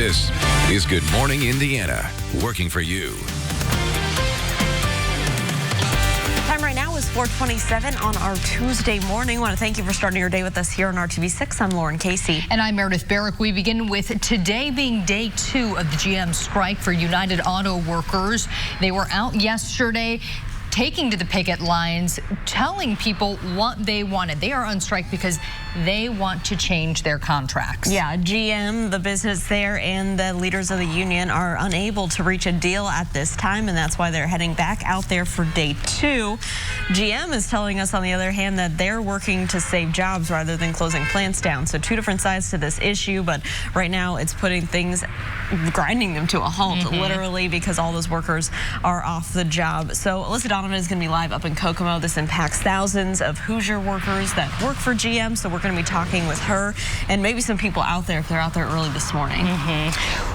This is Good Morning Indiana, working for you. Time right now is 4:27 on our Tuesday morning. I want to thank you for starting your day with us here on RTV6. I'm Lauren Casey. And I'm Meredith Barrick. We begin with today being day 2 of the GM strike for United Auto Workers. They were out yesterday taking to the picket lines, telling people what they wanted. They are on strike because they want to change their contracts. Yeah, GM, the business there, and the leaders of the union are unable to reach a deal at this time, and that's why they're heading back out there for day 2. GM is telling us, on the other hand, that they're working to save jobs rather than closing plants down. So 2 different sides to this issue, but right now it's putting things, grinding them to a halt, literally, because all those workers are off the job. So Alyssa Donovan is going to be live up in Kokomo. This impacts thousands of Hoosier workers that work for GM, so we're going to be talking with her and maybe some people out there if they're out there early this morning.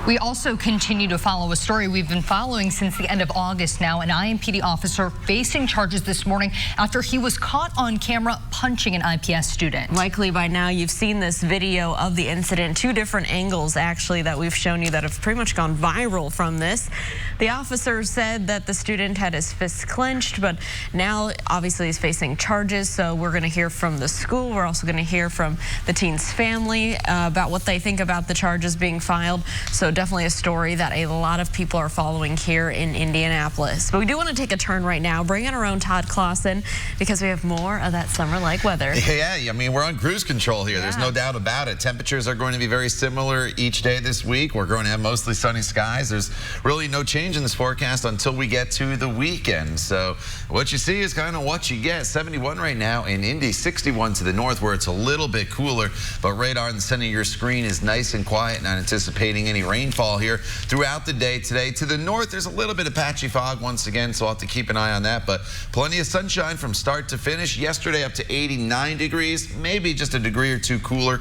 We also continue to follow a story we've been following since the end of August now. An IMPD officer facing charges this morning after he was caught on camera punching an IPS student. Likely by now you've seen this video of the incident. 2 different angles actually that we've shown you that have pretty much gone viral from this. The officer said that the student had his fists clenched, but now obviously he's facing charges. So we're going to hear from the school. We're also going to hear from the teen's family about what they think about the charges being filed. So definitely a story that a lot of people are following here in Indianapolis. But we do want to take a turn right now, bring in our own Todd Clausen, because we have more of that summer-like weather. Yeah, I mean, we're on cruise control here. There's no doubt about it. Temperatures are going to be very similar each day this week. We're going to have mostly sunny skies. There's really no change in this forecast until we get to the weekend. So what you see is kind of what you get. 71 right now in Indy, 61 to the north where it's a little bit cooler, but radar in the center of your screen is nice and quiet, not anticipating any rainfall here throughout the day today. To the north, there's a little bit of patchy fog once again, so I'll have to keep an eye on that, but plenty of sunshine from start to finish. Yesterday up to 89 degrees, maybe just a degree or 2 cooler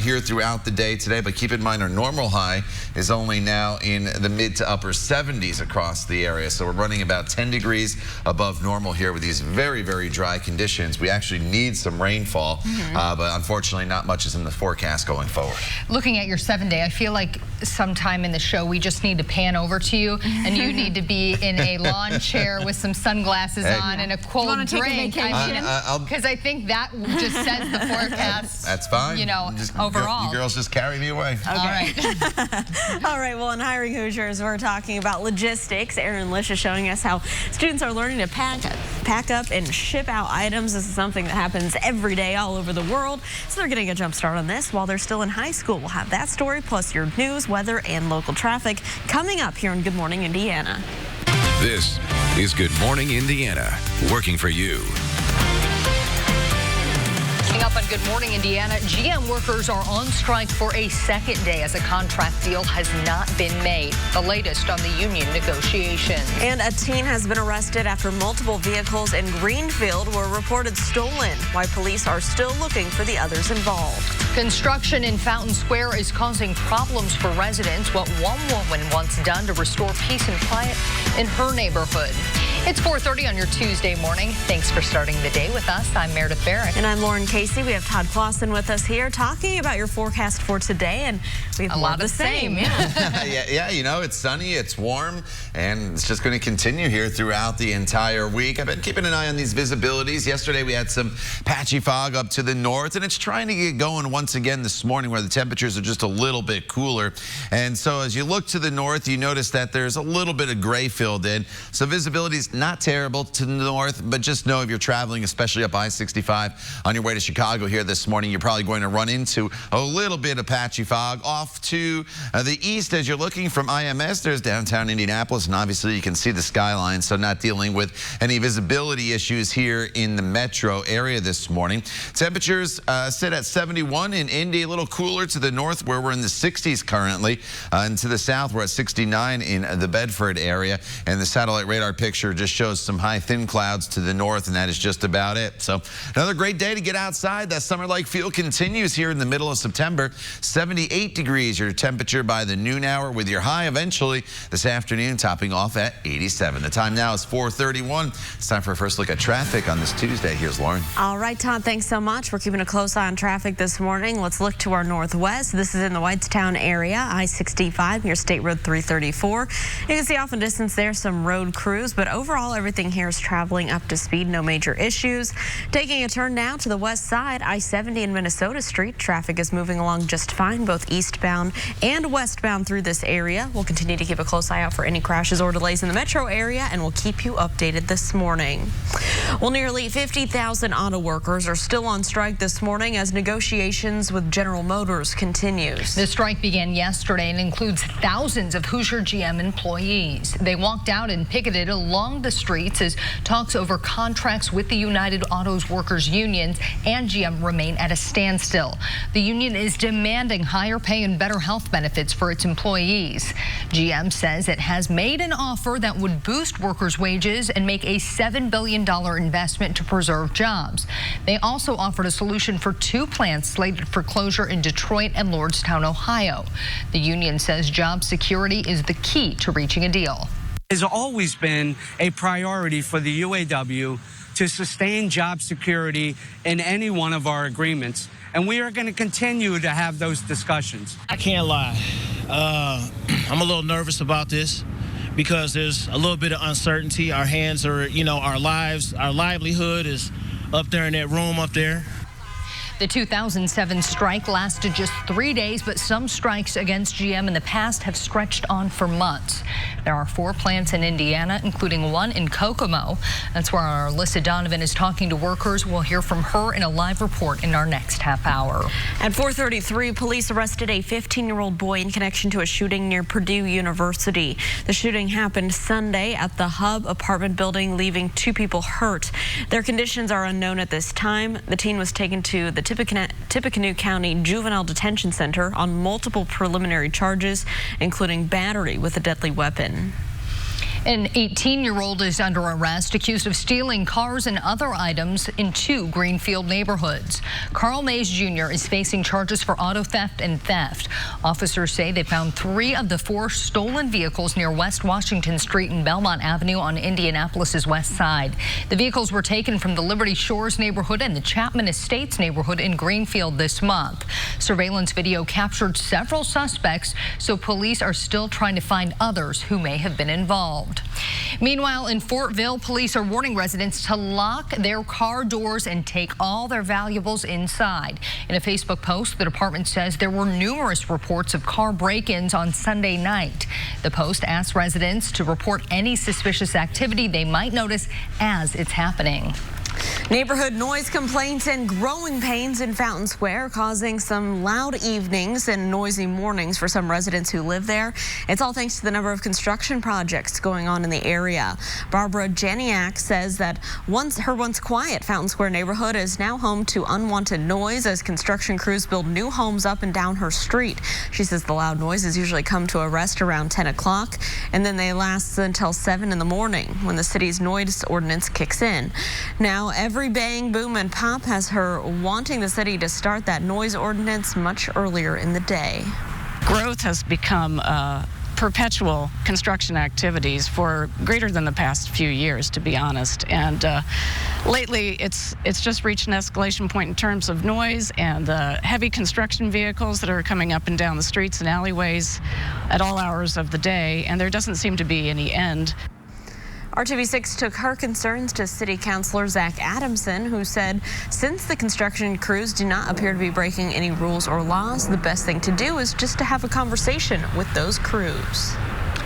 here throughout the day today, but keep in mind our normal high is only now in the mid to upper 70s across the area, so we're running about 10 degrees above normal here with these very, very dry conditions. We actually need some rainfall, but unfortunately not much is in the forecast going forward. Looking at your 7-day, I feel like sometime in the show we just need to pan over to you and you need to be in a lawn chair with some sunglasses on and a cold drink. Because I think that just says the forecast. That's fine. You know, overall. You girls just carry me away. Okay. All right. All right, well, in Hiring Hoosiers, we're talking about logistics. Aaron Lish is showing us how students are learning to pack up and ship out items. This is something that happens every day all over the world. So they're getting a jump start on this while they're still in high school. We'll have that story, plus your news, weather, and local traffic coming up here on Good Morning Indiana. This is Good Morning Indiana, working for you. Up on Good Morning Indiana, GM workers are on strike for a 2nd day as a contract deal has not been made. The latest on the union negotiations. And a teen has been arrested after multiple vehicles in Greenfield were reported stolen, while police are still looking for the others involved. Construction in Fountain Square is causing problems for residents. What one woman wants done to restore peace and quiet in her neighborhood. It's 4:30 on your Tuesday morning. Thanks for starting the day with us. I'm Meredith Barrick. And I'm Lauren Casey. We have Todd Clausen with us here talking about your forecast for today. And we have a lot of the same. Yeah, you know, it's sunny, it's warm, and it's just going to continue here throughout the entire week. I've been keeping an eye on these visibilities. Yesterday we had some patchy fog up to the north, and it's trying to get going once again this morning where the temperatures are just a little bit cooler. And so as you look to the north, you notice that there's a little bit of gray filled in. So visibility is not terrible to the north, but just know if you're traveling, especially up I-65 on your way to Chicago here this morning, you're probably going to run into a little bit of patchy fog. Off to the east as you're looking from IMS, there's downtown Indianapolis, and obviously you can see the skyline, so not dealing with any visibility issues here in the metro area this morning. Temperatures sit at 71 in Indy, a little cooler to the north where we're in the 60s currently, and to the south we're at 69 in the Bedford area, and the satellite radar picture just shows some high thin clouds to the north, and that is just about it. So another great day to get outside. That summer-like feel continues here in the middle of September. 78 degrees your temperature by the noon hour, with your high eventually this afternoon topping off at 87. The time now is 4:31. It's time for a first look at traffic on this Tuesday. Here's Lauren. All right, Todd, thanks so much. We're keeping a close eye on traffic this morning. Let's look to our northwest. This is in the Whitestown area, I-65 near State Road 334. You can see off in distance there some road crews, but overall everything here is traveling up to speed. No major issues. Taking a turn now to the west side, I-70 and Minnesota Street. Traffic is moving along just fine, both eastbound and westbound through this area. We'll continue to keep a close eye out for any crashes or delays in the metro area, and we'll keep you updated this morning. Well, nearly 50,000 auto workers are still on strike this morning as negotiations with General Motors continues. The strike began yesterday and includes thousands of Hoosier GM employees. They walked out and picketed along the streets as talks over contracts with the United Autos Workers unions and GM remain at a standstill. The union is demanding higher pay and better health benefits for its employees. GM says it has made an offer that would boost workers' wages and make a $7 billion investment to preserve jobs. They also offered a solution for 2 plants slated for closure in Detroit and Lordstown, Ohio. The union says job security is the key to reaching a deal. It has always been a priority for the UAW to sustain job security in any one of our agreements, and we are going to continue to have those discussions. I can't lie. I'm a little nervous about this because there's a little bit of uncertainty. Our hands are, our lives, our livelihood is up there in that room up there. The 2007 strike lasted just 3 days, but some strikes against GM in the past have stretched on for months. There are 4 plants in Indiana, including one in Kokomo. That's where our Alyssa Donovan is talking to workers. We'll hear from her in a live report in our next half hour. At 4:33, police arrested a 15-year-old boy in connection to a shooting near Purdue University. The shooting happened Sunday at the Hub apartment building, leaving 2 people hurt. Their conditions are unknown at this time. The teen was taken to the Tippecanoe County Juvenile Detention Center on multiple preliminary charges, including battery with a deadly weapon. An 18-year-old is under arrest accused of stealing cars and other items in 2 Greenfield neighborhoods. Carl Mays Jr. is facing charges for auto theft and theft. Officers say they found 3 of the 4 stolen vehicles near West Washington Street and Belmont Avenue on Indianapolis's west side. The vehicles were taken from the Liberty Shores neighborhood and the Chapman Estates neighborhood in Greenfield this month. Surveillance video captured several suspects, so police are still trying to find others who may have been involved. Meanwhile, in Fort Ville, police are warning residents to lock their car doors and take all their valuables inside. In a Facebook post, the department says there were numerous reports of car break-ins on Sunday night. The post asks residents to report any suspicious activity they might notice as it's happening. Neighborhood noise complaints and growing pains in Fountain Square, causing some loud evenings and noisy mornings for some residents who live there. It's all thanks to the number of construction projects going on in the area. Barbara Janiak says that her once quiet Fountain Square neighborhood is now home to unwanted noise as construction crews build new homes up and down her street. She says the loud noises usually come to a rest around 10 o'clock, and then they last until 7 in the morning when the city's noise ordinance kicks in. Now, every bang, boom, and pop has her wanting the city to start that noise ordinance much earlier in the day. Growth has become perpetual construction activities for greater than the past few years, to be honest. And lately, it's just reached an escalation point in terms of noise and the heavy construction vehicles that are coming up and down the streets and alleyways at all hours of the day, and there doesn't seem to be any end. RTV6 took her concerns to City Councilor Zach Adamson, who said since the construction crews do not appear to be breaking any rules or laws, the best thing to do is just to have a conversation with those crews.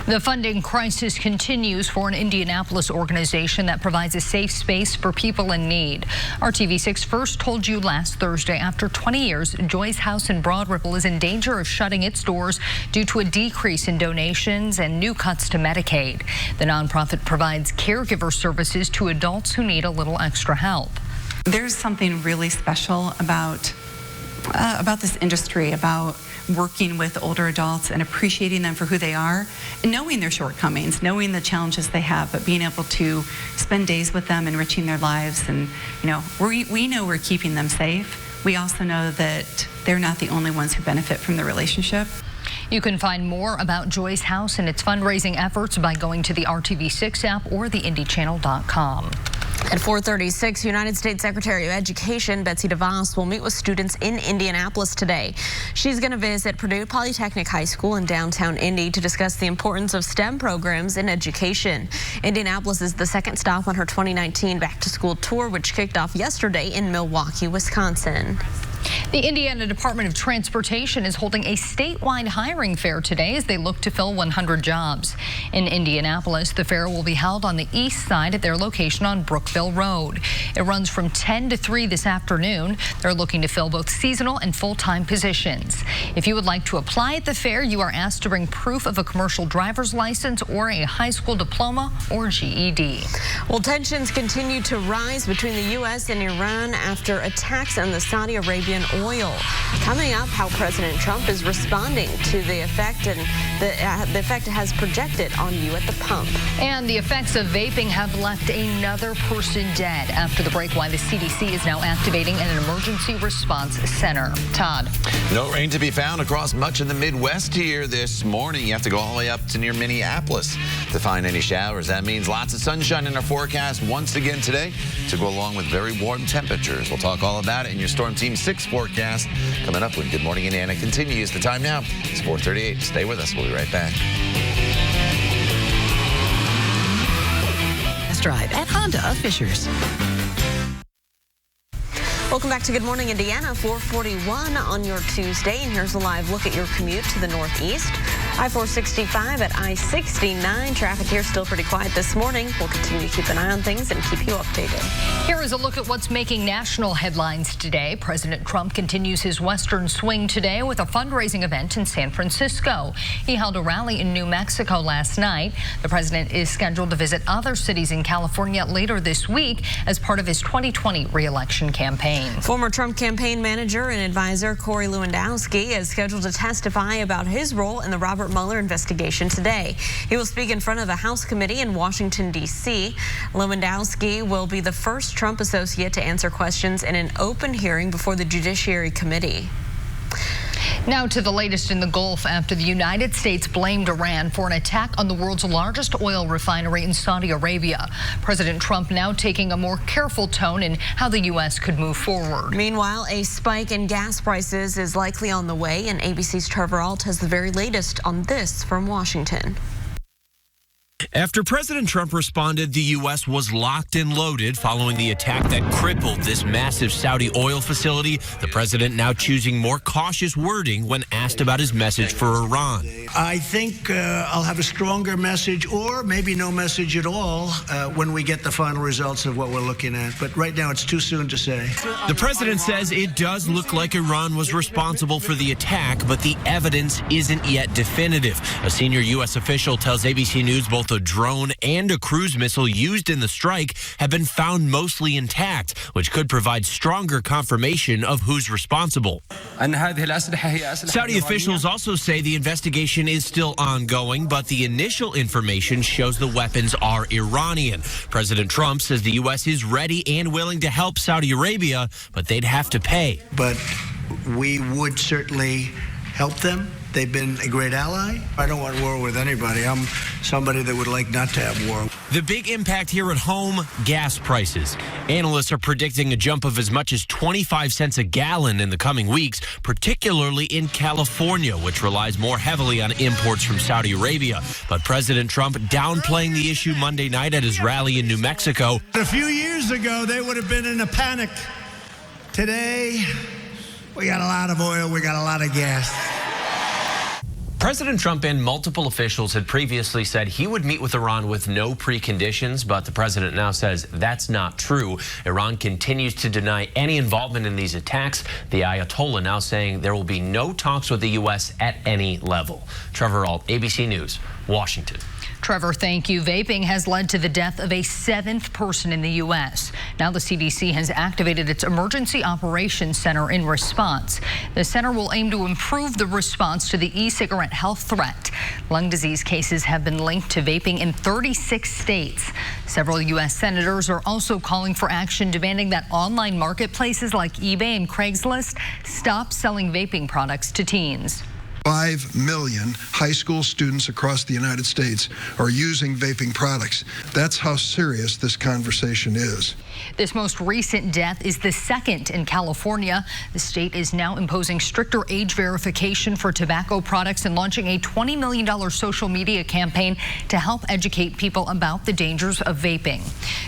The funding crisis continues for an Indianapolis organization that provides a safe space for people in need. RTV6 first told you last Thursday, after 20 years, Joy's House in Broad Ripple is in danger of shutting its doors due to a decrease in donations and new cuts to Medicaid. The nonprofit provides caregiver services to adults who need a little extra help. There's something really special about this industry, about working with older adults and appreciating them for who they are, and knowing their shortcomings, knowing the challenges they have, but being able to spend days with them, enriching their lives. And we know we're keeping them safe. We also know that they're not the only ones who benefit from the relationship. You can find more about Joy's House and its fundraising efforts by going to the RTV6 app or the IndyChannel.com. At 4:36, United States Secretary of Education Betsy DeVos will meet with students in Indianapolis today. She's going to visit Purdue Polytechnic High School in downtown Indy to discuss the importance of STEM programs in education. Indianapolis is the second stop on her 2019 back-to-school tour, which kicked off yesterday in Milwaukee, Wisconsin. The Indiana Department of Transportation is holding a statewide hiring fair today as they look to fill 100 jobs. In Indianapolis, the fair will be held on the east side at their location on Brookville Road. It runs from 10 to 3 this afternoon. They're looking to fill both seasonal and full-time positions. If you would like to apply at the fair, you are asked to bring proof of a commercial driver's license or a high school diploma or GED. Well, tensions continue to rise between the U.S. and Iran after attacks on the Saudi Arabian oil. Coming up, how President Trump is responding to the effect and the effect it has projected on you at the pump. And the effects of vaping have left another person dead. After the break, why the CDC is now activating an emergency response center. Todd. No rain to be found across much of the Midwest here this morning. You have to go all the way up to near Minneapolis to find any showers. That means lots of sunshine in our forecast once again today to go along with very warm temperatures. We'll talk all about it in your Storm Team 6 forecast coming up when Good Morning Indiana continues. The time now is 4:38. Stay with us. We'll be right back. Test drive at Honda of Fishers. Welcome back to Good Morning Indiana, 4:41 on your Tuesday, and here's a live look at your commute to the northeast. I-465 at I-69. Traffic here still pretty quiet this morning. We'll continue to keep an eye on things and keep you updated. Here is a look at what's making national headlines today. President Trump continues his western swing today with a fundraising event in San Francisco. He held a rally in New Mexico last night. The president is scheduled to visit other cities in California later this week as part of his 2020 re-election campaign. Former Trump campaign manager and advisor Corey Lewandowski is scheduled to testify about his role in the Robert Mueller investigation today. He will speak in front of a House committee in Washington, D.C. Lewandowski will be the first Trump associate to answer questions in an open hearing before the Judiciary Committee. Now to the latest in the Gulf after the United States blamed Iran for an attack on the world's largest oil refinery in Saudi Arabia. President Trump now taking a more careful tone in how the U.S. could move forward. Meanwhile, a spike in gas prices is likely on the way, and ABC's Trevor Alt has the very latest on this from Washington. After President Trump responded, the U.S. was locked and loaded following the attack that crippled this massive Saudi oil facility. The president now choosing more cautious wording when asked about his message for Iran. I think I'll have a stronger message or maybe no message at all when we get the final results of what we're looking at. But right now it's too soon to say. The president says it does look like Iran was responsible for the attack, but the evidence isn't yet definitive. A senior U.S. official tells ABC News both a drone and a cruise missile used in the strike have been found mostly intact, which could provide stronger confirmation of who's responsible. Saudi officials also say the investigation is still ongoing, but the initial information shows the weapons are Iranian. President Trump says the U.S. is ready and willing to help Saudi Arabia, but they'd have to pay. But we would certainly help them. They've been a great ally. I don't want war with anybody. I'm somebody that would like not to have war. The big impact here at home, gas prices. Analysts are predicting a jump of as much as 25 cents a gallon in the coming weeks, particularly in California, which relies more heavily on imports from Saudi Arabia. But President Trump downplaying the issue Monday night at his rally in New Mexico. A few years ago, they would have been in a panic. Today, we got a lot of oil, we got a lot of gas. President Trump and multiple officials had previously said he would meet with Iran with no preconditions, but the president now says that's not true. Iran continues to deny any involvement in these attacks. The Ayatollah now saying there will be no talks with the U.S. at any level. Trevor Alt, ABC News, Washington. Trevor, thank you. Vaping has led to the death of a 7th person in the U.S. Now the CDC has activated its Emergency Operations Center in response. The center will aim to improve the response to the e-cigarette health threat. Lung disease cases have been linked to vaping in 36 states. Several U.S. senators are also calling for action, demanding that online marketplaces like eBay and Craigslist stop selling vaping products to teens. 5 million high school students across the United States are using vaping products. That's how serious this conversation is. This most recent death is the 2nd in California. The state is now imposing stricter age verification for tobacco products and launching a $20 million social media campaign to help educate people about the dangers of vaping.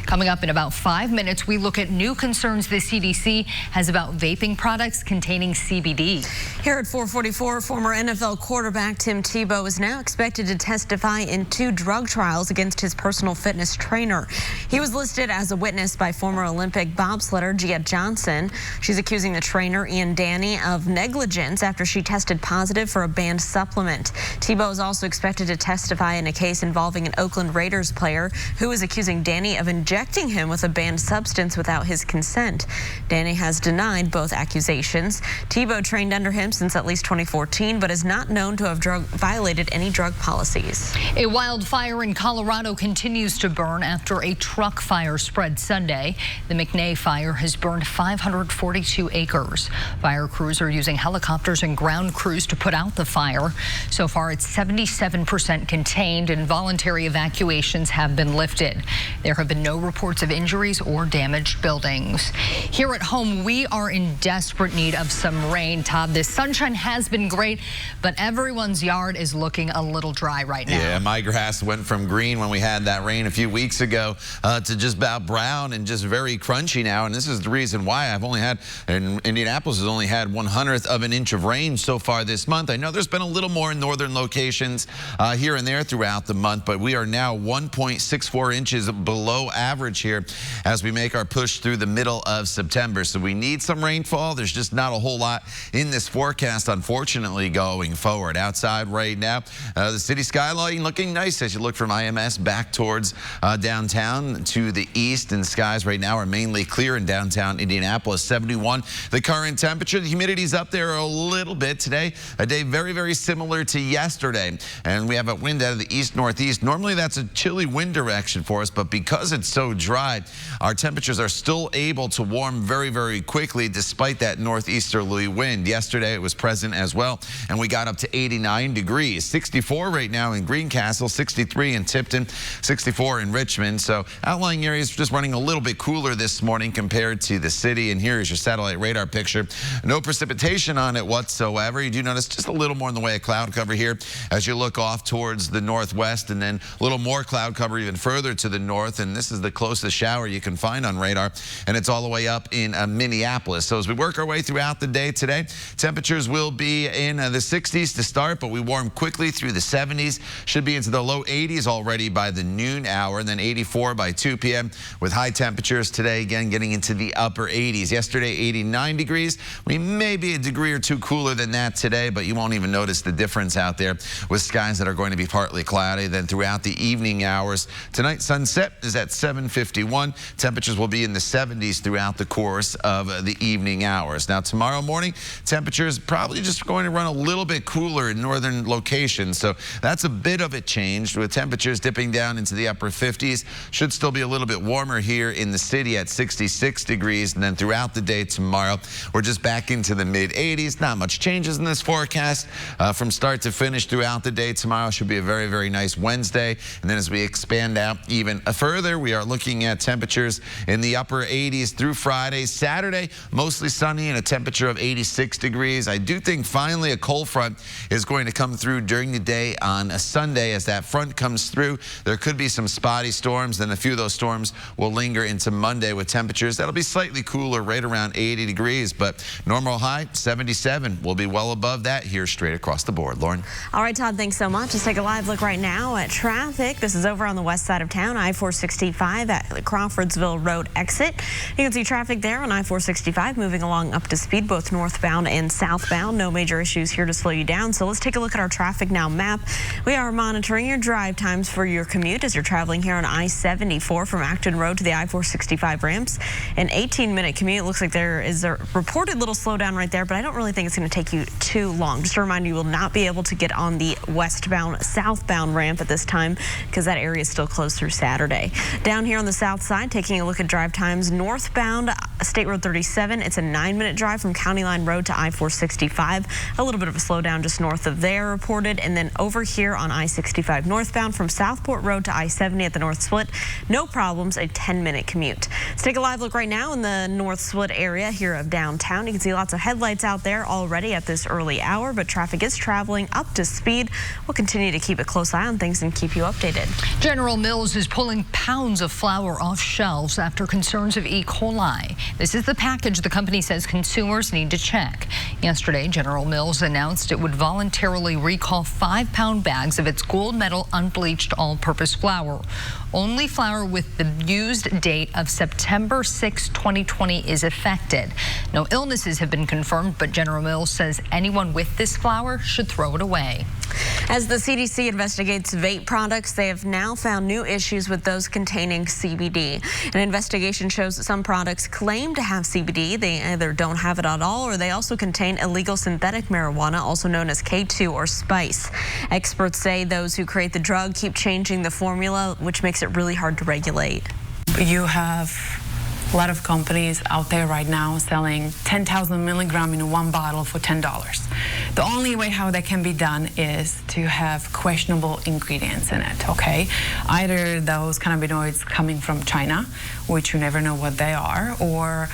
Coming up in about 5 minutes, we look at new concerns the CDC has about vaping products containing CBD. Here at 444, former NFL quarterback Tim Tebow is now expected to testify in 2 drug trials against his personal fitness trainer. He was listed as a witness by former Olympic bobsledder Gia Johnson. She's accusing the trainer, Ian Danny, of negligence after she tested positive for a banned supplement. Tebow is also expected to testify in a case involving an Oakland Raiders player who is accusing Danny of injecting him with a banned substance without his consent. Danny has denied both accusations. Tebow trained under him since at least 2014, but is not known to have violated any drug policies. A wildfire in Colorado continues to burn after a truck fire spread Sunday. The McNay fire has burned 542 acres. Fire crews are using helicopters and ground crews to put out the fire. So far, it's 77% contained and voluntary evacuations have been lifted. There have been no reports of injuries or damaged buildings. Here at home, we are in desperate need of some rain. Todd, this sunshine has been great, but everyone's yard is looking a little dry right now. Yeah, my grass went from green when we had that rain a few weeks ago to just about brown and just very crunchy now. And this is the reason why I've only had, in Indianapolis has only had 1/100th of an inch of rain so far this month. I know there's been a little more in northern locations here and there throughout the month, but we are now 1.64 inches below average here as we make our push through the middle of September. So we need some rainfall. There's just not a whole lot in this forecast, unfortunately, going forward. Outside right now, the city skyline looking nice as you look from IMS back towards downtown to the east, and skies right now are mainly clear in downtown Indianapolis. 71 the current temperature. The humidity's up there a little bit today. A day very, very similar to yesterday, and we have a wind out of the east-northeast. Normally that's a chilly wind direction for us, but because it's so dry, our temperatures are still able to warm very, very quickly despite that northeasterly wind. Yesterday it was present as well, and we got up to 89 degrees. 64 right now in Greencastle, 63 in Tipton, 64 in Richmond. So outlying areas just running a little bit cooler this morning compared to the city. And here is your satellite radar picture. No precipitation on it whatsoever. You do notice just a little more in the way of cloud cover here as you look off towards the northwest, and then a little more cloud cover even further to the north. And this is the closest shower you can find on radar, and it's all the way up in Minneapolis. So as we work our way throughout the day today, temperatures will be in the 60s to start, but we warm quickly through the 70s. Should be into the low 80s already by the noon hour, and then 84 by 2 p.m. with high temperatures today, again, getting into the upper 80s. Yesterday, 89 degrees. We may be a degree or two cooler than that today, but you won't even notice the difference out there with skies that are going to be partly cloudy. Then throughout the evening hours, tonight sunset is at 7:51. Temperatures will be in the 70s throughout the course of the evening hours. Now, tomorrow morning, temperatures probably just going to run a little bit cooler in northern locations. So that's a bit of a change, with temperatures dipping down into the upper 50s. Should still be a little bit warmer here in the city at 66 degrees. And then throughout the day tomorrow, we're just back into the mid 80s. Not much changes in this forecast from start to finish throughout the day. Tomorrow should be a very, very nice Wednesday. And then as we expand out even further, we are looking at temperatures in the upper 80s through Friday. Saturday, mostly sunny and a temperature of 86 degrees. I do think finally a cold front is going to come through during the day on a Sunday. As that front comes through, there could be some spotty storms. Then a few of those storms will linger into Monday with temperatures that'll be slightly cooler, right around 80 degrees. But normal high, 77. We'll be well above that here straight across the board. Lauren. All right, Todd, thanks so much. Let's take a live look right now at traffic. This is over on the west side of town, I-465 at the Crawfordsville Road exit. You can see traffic there on I-465 moving along up to speed, both northbound and southbound. No major issues here to slow you down. So let's take a look at our traffic now map. We are monitoring your drive times for your commute as you're traveling here on I-74 from Acton Road to the I-465 ramps. An 18-minute commute. Looks like there is a reported little slowdown right there, but I don't really think it's going to take you too long. Just a reminder, you will not be able to get on the westbound, southbound ramp at this time because that area is still closed through Saturday. Down here on the south side, taking a look at drive times, northbound State Road 37, it's a 9-minute drive from County Line Road to I-465. A little bit of a slowdown just north of there reported. And then over here on I-65 northbound from Southport Road to I-70 at the North Split, no problems, a 10-minute commute. Let's take a live look right now in the North Split area here of downtown. You can see lots of headlights out there already at this early hour, but traffic is traveling up to speed. We'll continue to keep a close eye on things and keep you updated. General Mills is pulling pounds of flour off shelves after concerns of E. coli. This is the package the company says consumers need to check. Yesterday, General Mills announced it would voluntarily recall 5-pound bags of its gold medal unbleached all-purpose flour. Only flour with the used date of September 6, 2020 is affected. No illnesses have been confirmed, but General Mills says anyone with this flour should throw it away. As the CDC investigates vape products, they have now found new issues with those containing CBD. An investigation shows that some products claim to have CBD. They either don't have it at all, or they also contain illegal synthetic marijuana, also known as K2 or spice. Experts say those who create the drug keep changing the formula, which makes it really hard to regulate. You have a lot of companies out there right now selling 10,000 milligram in one bottle for $10. The only way how that can be done is to have questionable ingredients in it, okay? Either those cannabinoids coming from China, which you never know what they are, or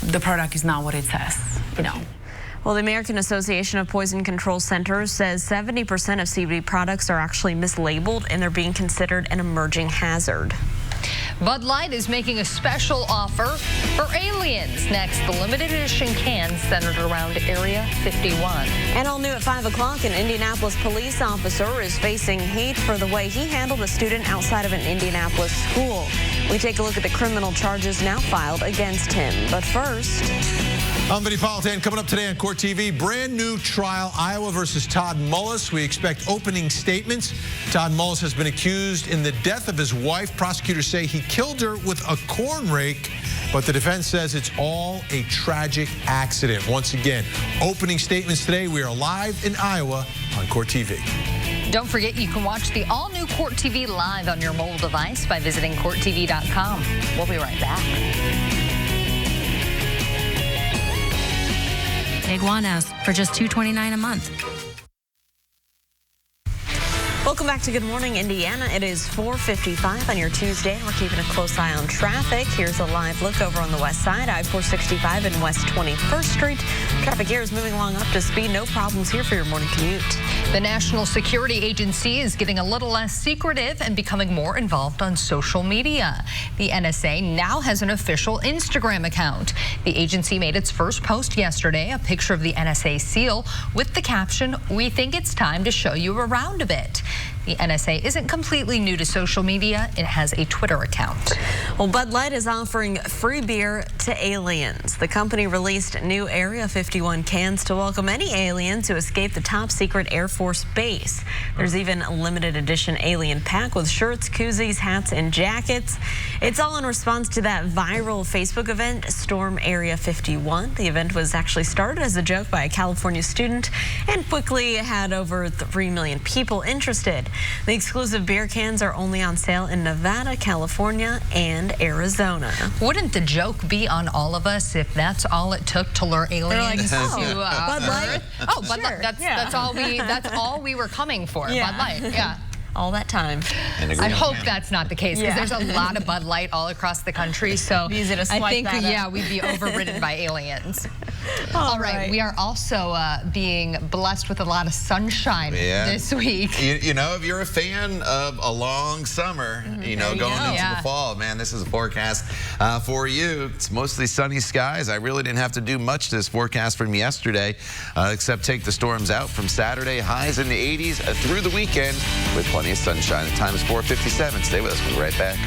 the product is not what it says, you know. Well, the American Association of Poison Control Centers says 70% of CBD products are actually mislabeled and they're being considered an emerging hazard. Bud Light is making a special offer for aliens. Next, the limited edition cans centered around Area 51. And all new at 5 o'clock, an Indianapolis police officer is facing hate for the way he handled a student outside of an Indianapolis school. We take a look at the criminal charges now filed against him. But first, I'm Vinny Politan. Coming up today on Court TV, brand new trial, Iowa versus Todd Mullis. We expect opening statements. Todd Mullis has been accused in the death of his wife. Prosecutors say he killed her with a corn rake, but the defense says it's all a tragic accident. Once again, opening statements today. We are live in Iowa on Court TV. Don't forget, you can watch the all-new Court TV live on your mobile device by visiting CourtTV.com. We'll be right back. Iguanas for just $2.29 a month. Welcome back to Good Morning Indiana. It is 4:55 on your Tuesday, and we're keeping a close eye on traffic. Here's a live look over on the west side, I-465 and West 21st Street. Traffic here is moving along up to speed. No problems here for your morning commute. The National Security Agency is getting a little less secretive and becoming more involved on social media. The NSA now has an official Instagram account. The agency made its first post yesterday, a picture of the NSA seal with the caption, "We think it's time to show you around a bit." The NSA isn't completely new to social media. It has a Twitter account. Well, Bud Light is offering free beer to aliens. The company released new Area 51 cans to welcome any aliens who escape the top secret Air Force base. There's even a limited edition alien pack with shirts, koozies, hats, and jackets. It's all in response to that viral Facebook event, Storm Area 51. The event was actually started as a joke by a California student and quickly had over 3 million people interested. The exclusive beer cans are only on sale in Nevada, California, and Arizona. Wouldn't the joke be on all of us if that's all it took to lure aliens to Bud Light? Oh, Bud Light. That's all we were coming for. Yeah. Bud Light. Yeah. All that time. I hope that's not the case, because there's a lot of Bud Light all across the country. So easy to swipe I think, that up. we'd be overridden by aliens. All right. We are also being blessed with a lot of sunshine this week. You know, if you're a fan of a long summer, you know, going into the fall, man, this is a forecast for you. It's mostly sunny skies. I really didn't have to do much to this forecast from yesterday, except take the storms out from Saturday. Highs in the 80s through the weekend with plenty of sunshine. The time is 4:57. Stay with us. We'll be right back.